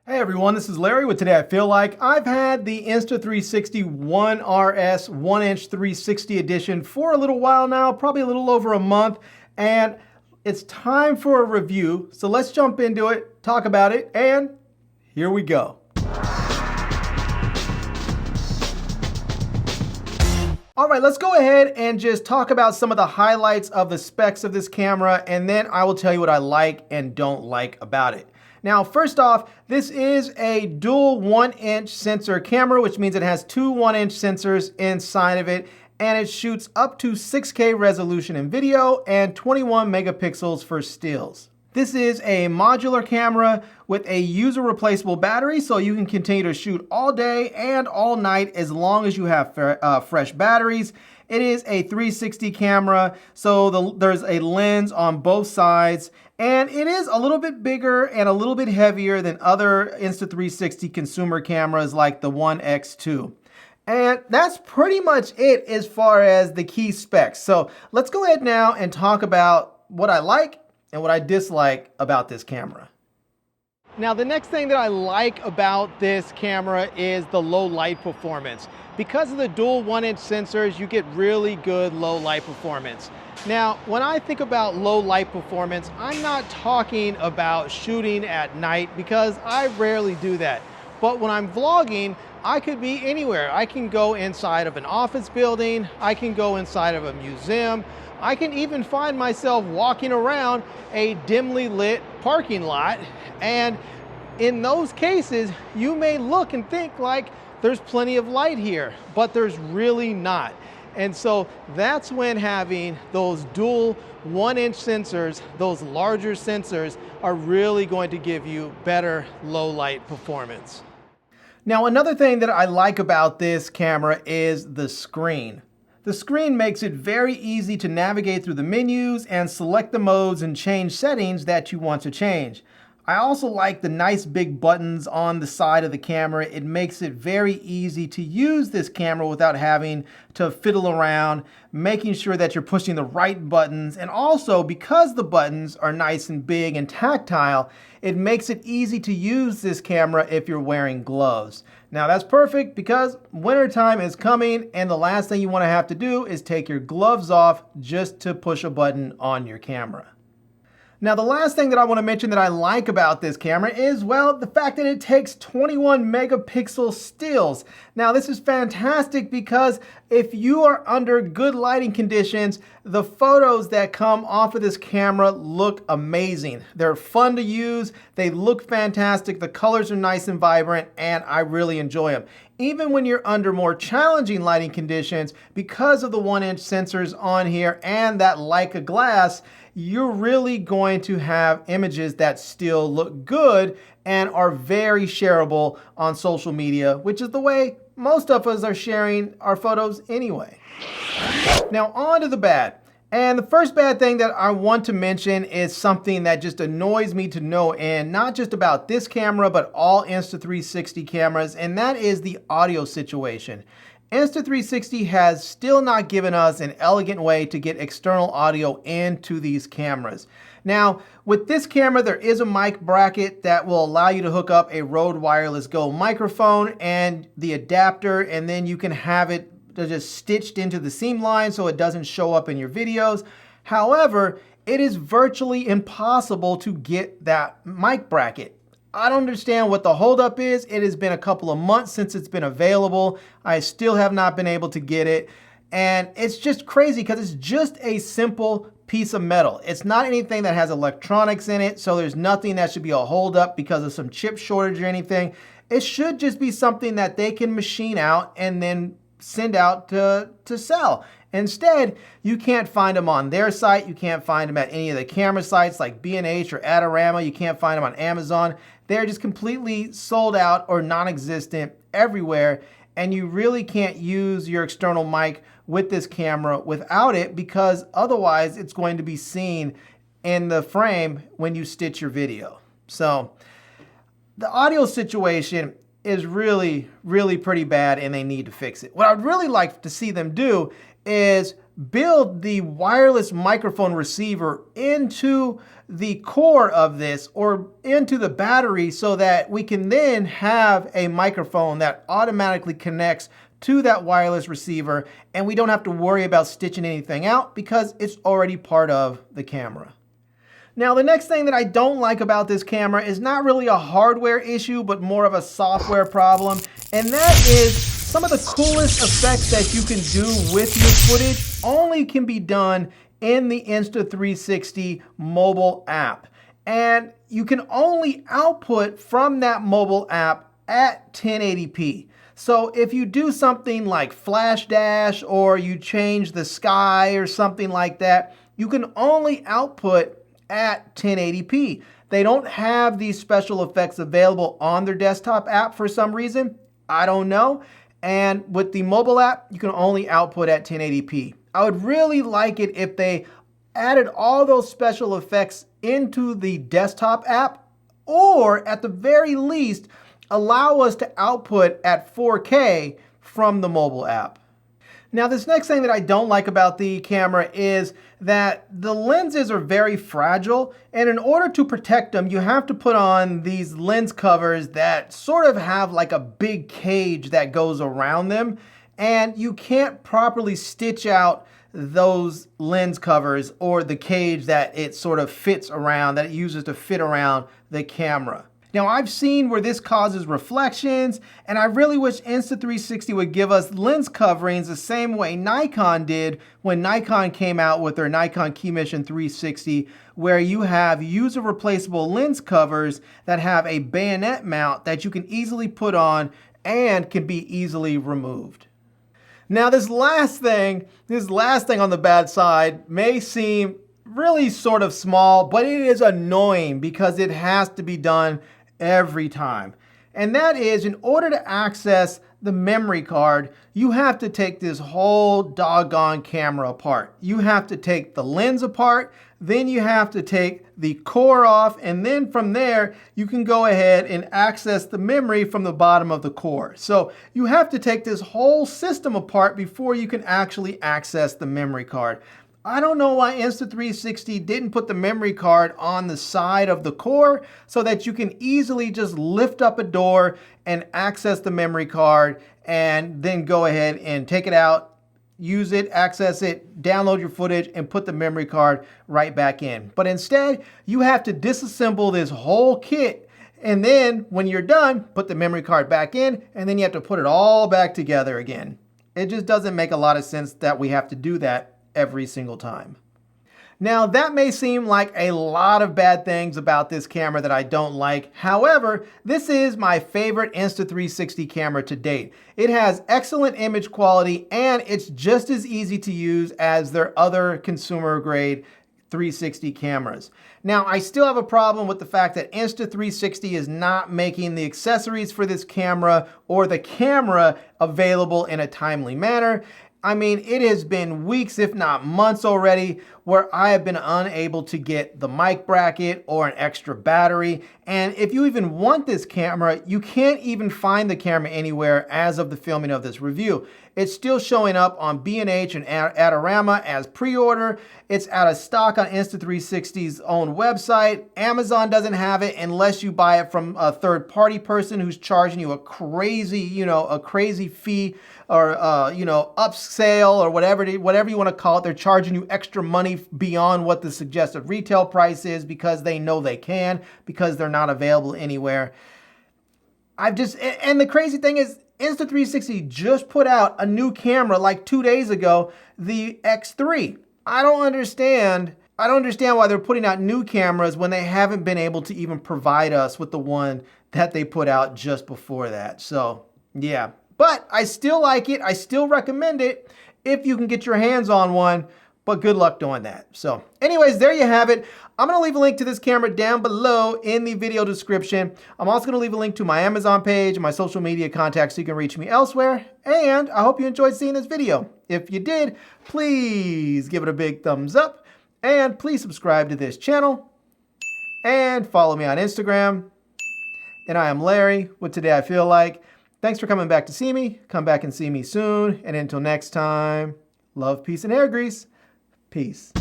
Hey everyone, this is Larry with Today I Feel Like. I've had the Insta360 One RS 1-inch 360 edition for a little while now, probably a little over a month, and it's time for a review. So let's jump into it, talk about it, and here we go. All right, let's go ahead and just talk about some of the highlights of the specs of this camera, and then I will tell you what I like and don't like about it. Now, first off, this is a dual 1-inch sensor camera, which means it has two 1-inch sensors inside of it, and it shoots up to 6K resolution in video and 21 megapixels for stills. This is a modular camera with a user replaceable battery, so you can continue to shoot all day and all night as long as you have fresh batteries. It is a 360 camera, so there's a lens on both sides, and it is a little bit bigger and a little bit heavier than other Insta360 consumer cameras like the One X2. And that's pretty much it as far as the key specs. So let's go ahead now and talk about what I like and what I dislike about this camera. Now, the next thing that I like about this camera is the low light performance. Because of the dual 1-inch sensors, you get really good low light performance. Now, when I think about low light performance, I'm not talking about shooting at night because I rarely do that. But when I'm vlogging, I could be anywhere. I can go inside of an office building, I can go inside of a museum, I can even find myself walking around a dimly lit parking lot, and in those cases, you may look and think like there's plenty of light here, but there's really not. And so that's when having those dual 1-inch sensors, those larger sensors, are really going to give you better low light performance. Now, another thing that I like about this camera is the screen. The screen makes it very easy to navigate through the menus and select the modes and change settings that you want to change. I also like the nice big buttons on the side of the camera. It makes it very easy to use this camera without having to fiddle around, making sure that you're pushing the right buttons. And also, because the buttons are nice and big and tactile, it makes it easy to use this camera if you're wearing gloves. Now, that's perfect because wintertime is coming, and the last thing you want to have to do is take your gloves off just to push a button on your camera. Now, the last thing that I want to mention that I like about this camera is, well, the fact that it takes 21 megapixel stills. Now, this is fantastic because if you are under good lighting conditions, the photos that come off of this camera look amazing. They're fun to use, they look fantastic, the colors are nice and vibrant, and I really enjoy them. Even when you're under more challenging lighting conditions, because of the 1-inch sensors on here and that Leica glass, you're really going to have images that still look good and are very shareable on social media, which is the way most of us are sharing our photos anyway. Now, on to the bad. And the first bad thing that I want to mention is something that just annoys me to no end, not just about this camera, but all Insta360 cameras, and that is the audio situation. Insta360 has still not given us an elegant way to get external audio into these cameras. Now, with this camera, there is a mic bracket that will allow you to hook up a Rode Wireless Go microphone and the adapter, and then you can have it just stitched into the seam line so it doesn't show up in your videos. However, it is virtually impossible to get that mic bracket. I don't understand what the holdup is. It has been a couple of months since it's been available. I still have not been able to get it. And it's just crazy because it's just a simple piece of metal. It's not anything that has electronics in it, so there's nothing that should be a holdup because of some chip shortage or anything. It should just be something that they can machine out and then send out to sell. Instead, you can't find them on their site. You can't find them at any of the camera sites like B&H or Adorama. You can't find them on Amazon. They're just completely sold out or non-existent everywhere, and you really can't use your external mic with this camera without it because otherwise it's going to be seen in the frame when you stitch your video. So the audio situation is really, really pretty bad and they need to fix it. What I'd really like to see them do is build the wireless microphone receiver into the core of this or into the battery so that we can then have a microphone that automatically connects to that wireless receiver and we don't have to worry about stitching anything out because it's already part of the camera. Now, the next thing that I don't like about this camera is not really a hardware issue, but more of a software problem. And that is some of the coolest effects that you can do with your footage only can be done in the Insta360 mobile app. And you can only output from that mobile app at 1080p. So if you do something like flash dash or you change the sky or something like that, you can only output at 1080p. They don't have these special effects available on their desktop app for some reason. I don't know. And with the mobile app, you can only output at 1080p. I would really like it if they added all those special effects into the desktop app, or at the very least, allow us to output at 4K from the mobile app. Now, this next thing that I don't like about the camera is that the lenses are very fragile, and in order to protect them, you have to put on these lens covers that sort of have like a big cage that goes around them, and you can't properly stitch out those lens covers or the cage that it sort of fits around, that it uses to fit around the camera. Now, I've seen where this causes reflections, and I really wish Insta360 would give us lens coverings the same way Nikon did when Nikon came out with their Nikon Key Mission 360, where you have user replaceable lens covers that have a bayonet mount that you can easily put on and can be easily removed. Now, this last thing on the bad side may seem really sort of small, but it is annoying because it has to be done every time. And that is, in order to access the memory card, you have to take this whole doggone camera apart. You have to take the lens apart, then you have to take the core off, and then from there, you can go ahead and access the memory from the bottom of the core. So you have to take this whole system apart before you can actually access the memory card. I don't know why Insta360 didn't put the memory card on the side of the core so that you can easily just lift up a door and access the memory card and then go ahead and take it out, use it, access it, download your footage, and put the memory card right back in. But instead, you have to disassemble this whole kit, and then when you're done, put the memory card back in, and then you have to put it all back together again. It just doesn't make a lot of sense that we have to do that every single time. Now, that may seem like a lot of bad things about this camera that I don't like. However, this is my favorite Insta360 camera to date. It has excellent image quality and it's just as easy to use as their other consumer grade 360 cameras. Now, I still have a problem with the fact that Insta360 is not making the accessories for this camera or the camera available in a timely manner. I mean, it has been weeks, if not months already, where I have been unable to get the mic bracket or an extra battery. And if you even want this camera, you can't even find the camera anywhere as of the filming of this review. It's still showing up on B&H and Adorama as pre-order. It's out of stock on Insta360's own website. Amazon doesn't have it unless you buy it from a third-party person who's charging you a crazy, a crazy fee or, upsale or whatever you want to call it. They're charging you extra money beyond what the suggested retail price is because they know they can, because they're not available anywhere. And the crazy thing is, Insta360 just put out a new camera like 2 days ago, the X3. I don't understand why they're putting out new cameras when they haven't been able to even provide us with the one that they put out just before that. So, yeah. But I still like it. I still recommend it if you can get your hands on one. But good luck doing that. So anyways, there you have it. I'm going to leave a link to this camera down below in the video description. I'm also going to leave a link to my Amazon page and my social media contacts so you can reach me elsewhere. And I hope you enjoyed seeing this video. If you did, please give it a big thumbs up. And please subscribe to this channel. And follow me on Instagram. And I am Larry with Today I Feel Like. Thanks for coming back to see me. Come back and see me soon. And until next time, love, peace, and air grease. Peace.